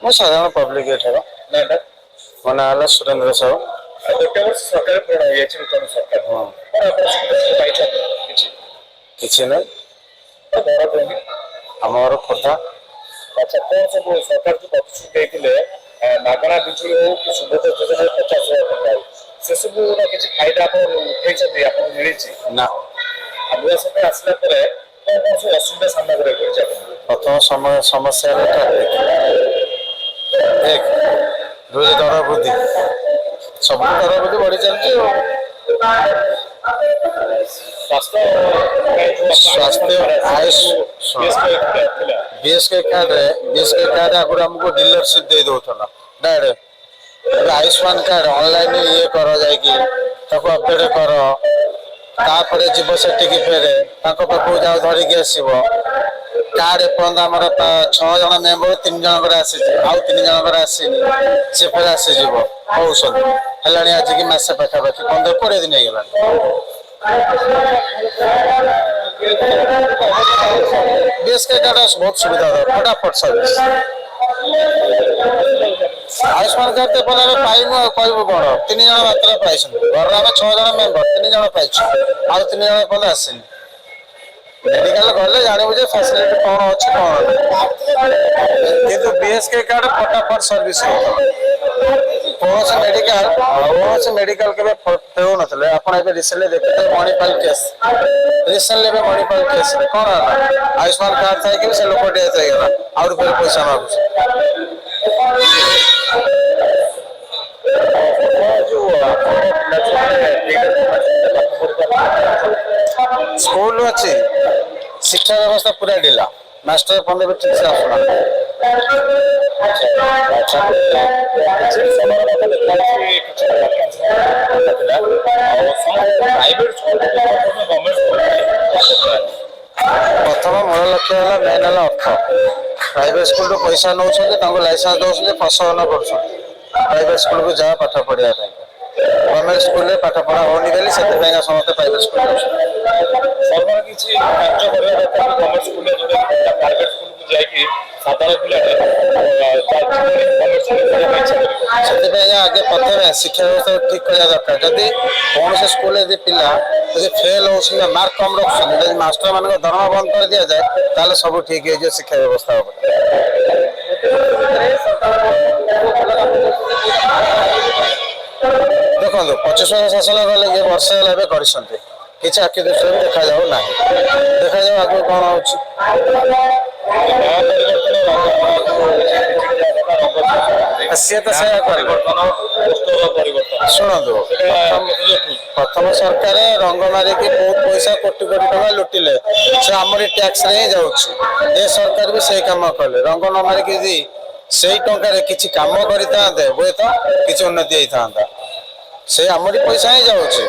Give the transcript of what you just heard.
ମୁଁ ସାଧାରଣ ପବ୍ଲିକ ଏଠାର ନାଁଟା ମୋ ନାଁ ହେଲା ସୁରେନ୍ଦ୍ର ସାହୁ। ଗୋଟେ ବର୍ଷ ସରକାର ପୂରଣ ହେଇଯାଇଛି ନୂତନ ସରକାର। ହଁ କ'ଣ ଆପଣ ସୁବିଧା ପାଇଛନ୍ତି କିଛି? କିଛି ନାହିଁ। ଘର କେଉଁଠି? ଆମ ଘର ଖୋର୍ଦ୍ଧା। ଆଚ୍ଛା, କ'ଣ ସବୁ ସରକାର ଯୋଉ ପ୍ରତିଶ୍ରୁତି ଦେଇଥିଲେ ମାଗଣା ବିଜୁଳି ହଉ କି ସୁଭଦ୍ରା ଯୋଜନା 50,000 ଟଙ୍କା ହଉ ସେସବୁର କିଛି ଫାଇଦା ଆପଣ ଉଠେଇଛନ୍ତି, ଆପଣଙ୍କୁ ମିଳିଛି? ନା। ଆଉ ନୂଆ ସରକାର ଆସିଲା ପରେ କ'ଣ କ'ଣ ସବୁ ଅସୁବିଧା ସାମ୍ନା କରିବାକୁ ପଡିଛି ଆପଣଙ୍କୁ? ପ୍ରଥମ ସମସ୍ୟା ହେଲା ଟ୍ରାଫିକ। ଏକ ଦୁଇ ଦର ବୃଦ୍ଧି, ସବୁ ଦର ବୃଦ୍ଧି ବଢି ଚାଲିଛି ଆଉ। ସ୍ୱାସ୍ଥ୍ୟ ଆୟୁଷ ବିଏସକେ କାର୍ଡ ଆଗରୁ ଆମକୁ ଡିଲରସିପ ଦେଇ ଦଉଥିଲା ଡାଇରେକ୍ଟ। ଏବେ ଆୟୁଷ୍ମାନ କାର୍ଡ ଅନଲାଇନ ଇଏ କର, ଯାଇକି ତାକୁ ଅପଡେଟ କର, ତାପରେ ଯିବ ସେଠିକି ଫେରେ ତାଙ୍କ ପାଖକୁ ଯାଉ ଧରିକି ଆସିବ। କାର୍ଡ ଏପର୍ଯ୍ୟନ୍ତ ଆମର 6 ଜଣ ମେମ୍ବର 3 ଜଣଙ୍କର ଆସିଛି, ଆଉ 3 ଜଣଙ୍କର ଆସିନି। ସେ ଫେରେ ଆସିଯିବ କହୁଛନ୍ତି। ହେଲାଣି ଆଜିକି ମାସେ ପାଖାପାଖି 15-20 ଦିନ ହେଇଗଲାଣି। ବିଏସକେ କାର୍ଡ ବହୁତ ସୁବିଧା ଦବ, ଫଟାଫଟ ସର୍ଭିସ। ଆୟୁଷ୍ମାନ କାର୍ଡ ତ ଏପର୍ଯ୍ୟନ୍ତ ଆମେ ପାଇନୁ, ଆଉ କହିବୁ କ'ଣ? 3 ଜଣ ମାତ୍ର ପାଇଛନ୍ତି। ଘରର ଆମେ 6 ଜଣ ମେମ୍ବର, 3 ଜଣ ପାଇଛୁ, ଆଉ 3 ଜଣ ଏପର୍ଯ୍ୟନ୍ତ ଆସିନି। ମେଡିକାଲ ଗଲେ ଜାଣିବୁ ଯେ ଫ୍ୟାସିଲିଟି କ'ଣ ଅଛି କ'ଣ ନାହିଁ। କିନ୍ତୁ ବିଏସକେ କାର୍ଡ ଫଟାଫଟ ସର୍ଭିସ ହେଇଯିବ। କୌଣସି ମେଡିକାଲ କେବେ ହେଉନଥିଲେ। ଆପଣ ଏବେ ରିସେଣ୍ଟଲି ଦେଖିଥିବେ ମଣିପାଲ କେସ୍। ରିସେଣ୍ଟଲି ଏବେ ମଣିପାଲ କେସରେ କ'ଣ ହେଲା? ଆୟୁଷ୍ମାନ କାର୍ଡ ଥାଇକି ବି ସେ ଲୋକ ଡେଥ୍ ହେଇଗଲା, ଆହୁରି ଫେରେ ପଇସା ମାଗୁଛି। ସ୍କୁଲ ଅଛି, ଶିକ୍ଷା ବ୍ୟବସ୍ଥା ପୁରା ଢିଲା, ମାଷ୍ଟର ପନ୍ଦର ବି ଠିକ ସେ ଆସୁନାହାନ୍ତି। ପ୍ରଥମ ମୂଳ ଲକ୍ଷ୍ୟ ହେଲା ମେନ୍ ହେଲା ଅର୍ଥ। ପ୍ରାଇଭେଟ ସ୍କୁଲରୁ ପଇସା ନେଉଛନ୍ତି, ତାଙ୍କୁ ଲାଇସେନ୍ସ ଦେଉଛନ୍ତି, ପ୍ରଶୋଭନ କରୁଛନ୍ତି ପ୍ରାଇଭେଟ ସ୍କୁଲକୁ ଯାଅ ପାଠ ପଢିବା ପାଇଁ। ଗଭର୍ଣ୍ଣମେଣ୍ଟ ସ୍କୁଲରେ ପାଠ ପଢା ହଉନି ବୋଲି ସେଥିପାଇଁକା ସମସ୍ତେ ପ୍ରାଇଭେଟ ସ୍କୁଲ ଯାଉଛନ୍ତି। ସରକାର କିଛି କାର୍ଯ୍ୟ କରିବା ଦରକାର ଗଭର୍ଣ୍ଣମେଣ୍ଟ ସ୍କୁଲରେ, ଯୋଉଟା କି ପ୍ରାଇଭେଟ ସ୍କୁଲକୁ ଯାଇକି ସାଧାରଣ ପିଲାଟେ ସେଥିପାଇଁ ଆଗେ ପ୍ରଥମେ ଶିକ୍ଷା ବ୍ୟବସ୍ଥା ଠିକ କରିବା ଦରକାର। ଯଦି କୌଣସି ସ୍କୁଲରେ ଯଦି ପିଲା ଯଦି ଫେଲ ହଉଛନ୍ତି, ମାର୍କ କମ ରଖୁଛନ୍ତି, ଯଦି ମାଷ୍ଟର ମାନଙ୍କ ଦରମା ବନ୍ଦ କରି ଦିଆଯାଏ, ତାହେଲେ ସବୁ ଠିକ ହେଇଯିବ ଶିକ୍ଷା ବ୍ୟବସ୍ଥା ଉପରେ। ଦେଖନ୍ତୁ 25 ବର୍ଷ ଶାସନ କଲେ, ଇଏ ବର୍ଷେ ହେଲା ଏବେ କରିଛନ୍ତି, କିଛି ଆଖି ଦୃଷ୍ଟିରେ ବି ଦେଖାଯାଉ ନାହିଁ। ଦେଖାଯାଉ ଆଗକୁ କ'ଣ ହଉଛି। ସିଏ ତ ସେଇଆ କଲେ। ଶୁଣନ୍ତୁ, ପ୍ରଥମ ସରକାର ରଙ୍ଗ ମାରିକି ବହୁତ ପଇସା କୋଟି କୋଟି ଟଙ୍କା ଲୁଟିଲେ, ସେ ଆମରି ଟ୍ୟାକ୍ସରେ ହିଁ ଯାଉଛି। ଏ ସରକାର ବି ସେଇ କାମ କଲେ, ରଙ୍ଗ ନ ମାରିକି ଯଦି ସେଇ ଟଙ୍କାରେ କିଛି କାମ କରିଥାନ୍ତେ, ହୁଏତ କିଛି ଉନ୍ନତି ହେଇଥାନ୍ତା। ସେ ଆମରି ପଇସା ହିଁ ଯାଉଛି।